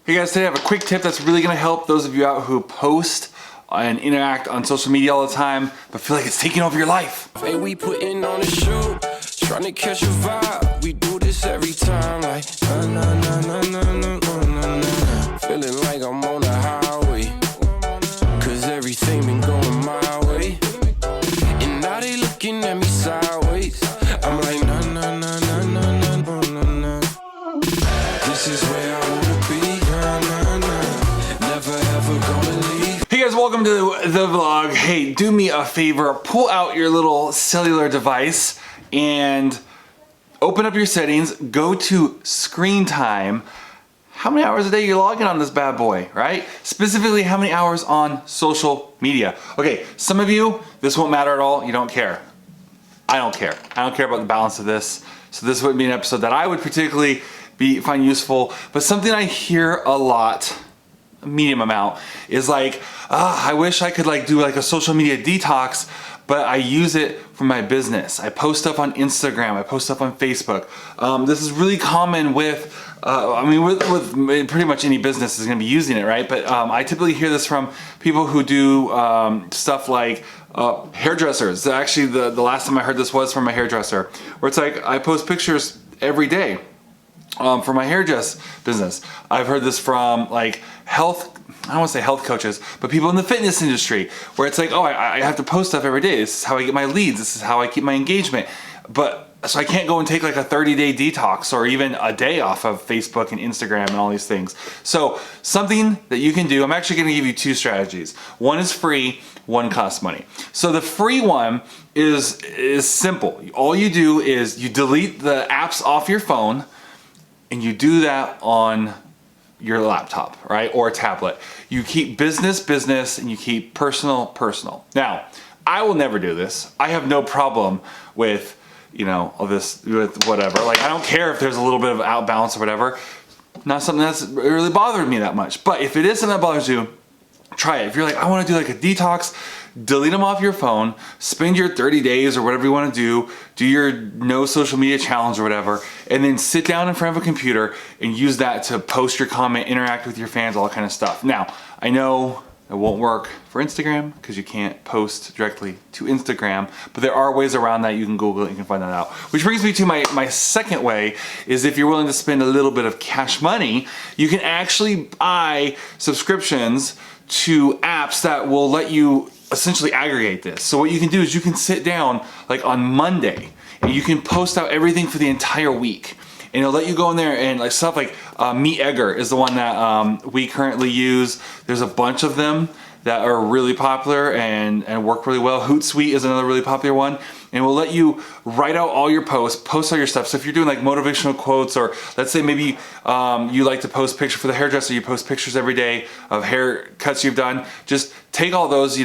Hey guys, today I have a quick tip that's really gonna help those of you out who post and interact on social media all the time, but feel like it's taking over your life. Hey, we putting on a show, trying to catch a vibe. We do this every time, like na na na na na na na na. Feeling like I'm on the highway, cause everything been going my way. And now they looking at me sideways. I'm like na na na na na na na na na. This is where I wanna be, na na na. Never ever gonna leave. Hey guys, welcome to the vlog. Hey, do me a favor, pull out your little cellular device and open up your settings, go to screen time. How many hours a day you're logging on this bad boy, right? Specifically, how many hours on social media. Okay, some of you, this won't matter at all, you don't care. I don't care. I don't care about the balance of this. So this wouldn't be an episode that I would particularly find useful, but something I hear a lot, a medium amount, is like, I wish I could like do like a social media detox, but I use it for my business. I post stuff on Instagram, I post stuff on Facebook. This is really common with, with pretty much any business is gonna be using it, right? But I typically hear this from people who do stuff like hairdressers. Actually, the last time I heard this was from a hairdresser, where it's like, I post pictures every day for my hairdress business. I've heard this from like I don't want to say health coaches, but people in the fitness industry, where it's like, oh, I have to post stuff every day. This is how I get my leads. This is how I keep my engagement. So I can't go and take like a 30-day detox or even a day off of Facebook and Instagram and all these things. So something that you can do, I'm actually going to give you two strategies. One is free, one costs money. So the free one is simple. All you do is you delete the apps off your phone, and you do that on your laptop, right? Or a tablet. You keep business, and you keep personal. Now, I will never do this. I have no problem with, all this, with whatever. Like, I don't care if there's a little bit of outbalance or whatever. Not something that's really bothered me that much. But if it is something that bothers you, try it. If you're like, I want to do like a detox, delete them off your phone, spend your 30 days or whatever you want to do your no social media challenge or whatever, and then sit down in front of a computer and use that to post your comment, interact with your fans, all that kind of stuff. Now, I know it won't work for Instagram because you can't post directly to Instagram, but there are ways around that. You can Google it, you can find that out. Which brings me to my second way, is if you're willing to spend a little bit of cash money, you can actually buy subscriptions to apps that will let you essentially aggregate this. So what you can do is you can sit down like on Monday and you can post out everything for the entire week. And it'll let you go in there and like stuff like MeetEgger is the one that we currently use. There's a bunch of them that are really popular and work really well. Hootsuite is another really popular one. And we'll let you write out all your posts, post all your stuff. So if you're doing like motivational quotes, or let's say maybe you like to post pictures for the hairdresser, you post pictures every day of haircuts you've done, just take all those,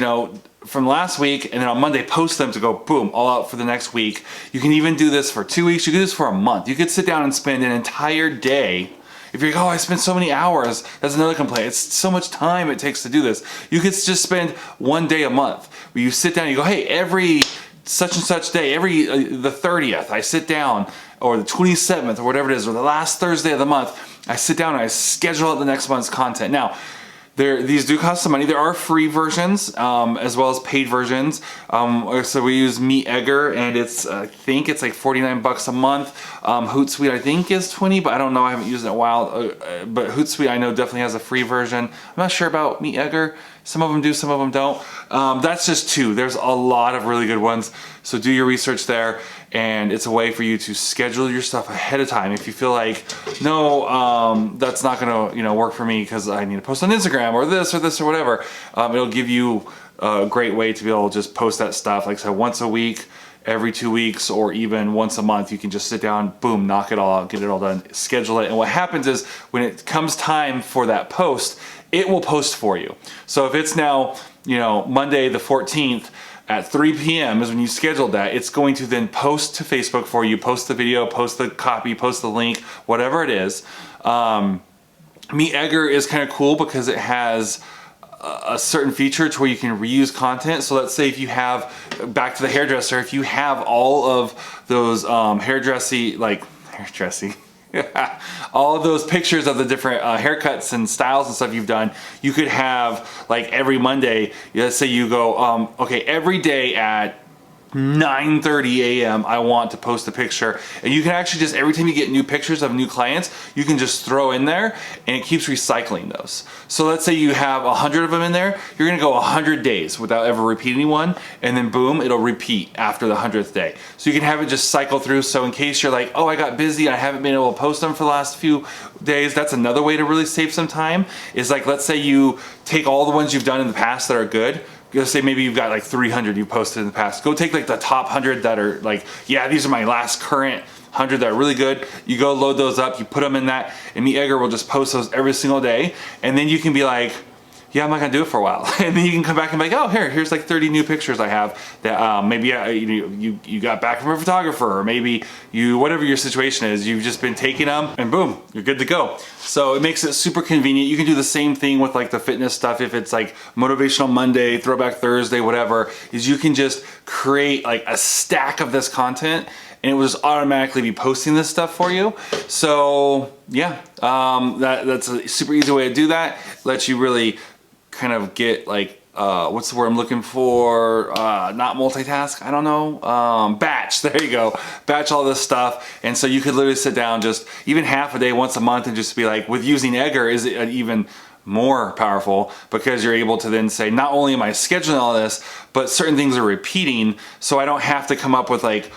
from last week, and then on Monday post them to go boom, all out for the next week. You can even do this for 2 weeks. You can do this for a month. You could sit down and spend an entire day. If you're like, oh, I spent so many hours, that's another complaint. It's so much time it takes to do this. You could just spend one day a month where you sit down and you go, hey, every such and such day, every the 30th, I sit down, or the 27th, or whatever it is, or the last Thursday of the month, I sit down and I schedule out the next month's content. Now, these do cost some money. There are free versions as well as paid versions. So we use MeetEgger, and I think it's like 49 bucks a month. Hootsuite I think is 20, but I don't know. I haven't used it in a while. But Hootsuite I know definitely has a free version. I'm not sure about MeetEgger. Some of them do, some of them don't. That's just two. There's a lot of really good ones. So do your research there, and it's a way for you to schedule your stuff ahead of time. If you feel like, no, that's not gonna work for me because I need to post on Instagram or this or whatever, it'll give you a great way to be able to just post that stuff. Like I said, once a week, every 2 weeks, or even once a month. You can just sit down, boom, knock it all out, get it all done, schedule it. And what happens is when it comes time for that post, it will post for you. So if it's now, Monday the 14th at 3 p.m. is when you scheduled that, it's going to then post to Facebook for you, post the video, post the copy, post the link, whatever it is. MeetEgger is kind of cool because it has a certain feature to where you can reuse content. So let's say if you have, back to the hairdresser, if you have all of those hairdressy, All of those pictures of the different haircuts and styles and stuff you've done, you could have like every Monday, let's say you go, okay, every day at 9:30 a.m. I want to post a picture, and you can actually just, every time you get new pictures of new clients, you can just throw in there and it keeps recycling those. So let's say you have 100 of them in there, you're gonna go 100 days without ever repeating one, and then boom, it'll repeat after the 100th day. So you can have it just cycle through, so in case you're like, oh, I got busy, I haven't been able to post them for the last few days, that's another way to really save some time, is like, let's say you take all the ones you've done in the past that are good, let's say maybe you've got like 300 you posted in the past. Go take like the top 100 that are like, yeah, these are my last current 100 that are really good. You go load those up, you put them in that, and me, Edgar, will just post those every single day. And then you can be like, yeah, I'm not gonna do it for a while. And then you can come back and be like, oh, here's like 30 new pictures I have that maybe you got back from a photographer, or maybe you, whatever your situation is, you've just been taking them and boom, you're good to go. So it makes it super convenient. You can do the same thing with like the fitness stuff. If it's like Motivational Monday, Throwback Thursday, whatever, is you can just create like a stack of this content and it will just automatically be posting this stuff for you. So yeah, that's a super easy way to do that. Lets you really kind of get like, what's the word I'm looking for? Not multitask, I don't know. Batch, there you go. Batch all this stuff. And so you could literally sit down just even half a day, once a month, and just be like, with using Edgar, is it even more powerful, because you're able to then say, not only am I scheduling all this, but certain things are repeating, so I don't have to come up with like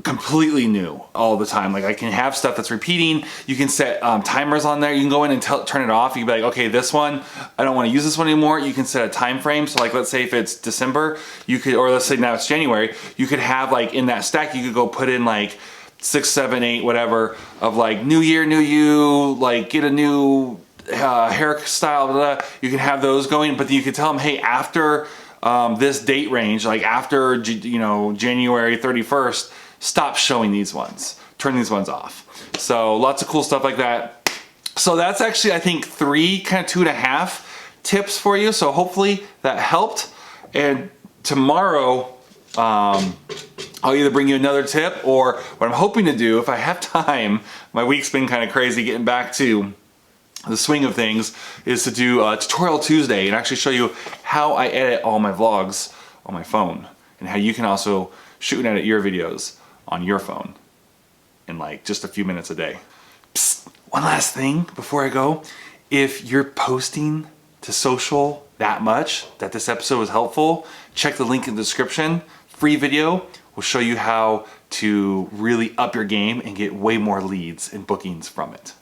completely new all the time. Like I can have stuff that's repeating. You can set timers on there. You can go in and turn it off. You can be like, okay, this one, I don't want to use this one anymore. You can set a time frame. So like, let's say if it's December, you could, or let's say now it's January, you could have like in that stack, you could go put in like 6, 7, 8, whatever of like new year, new you, like get a new hairstyle, blah, blah. You can have those going, but then you can tell them, hey, after this date range, like after, you know, January 31st, stop showing these ones, turn these ones off. So lots of cool stuff like that. So that's actually, I think, 3, kind of 2.5 tips for you. So hopefully that helped. And tomorrow, I'll either bring you another tip, or what I'm hoping to do, if I have time, my week's been kind of crazy getting back to the swing of things, is to do a Tutorial Tuesday and actually show you how I edit all my vlogs on my phone, and how you can also shoot and edit your videos on your phone in like just a few minutes a day. Psst, one last thing before I go. If you're posting to social that much that this episode was helpful, check the link in the description. Free video will show you how to really up your game and get way more leads and bookings from it.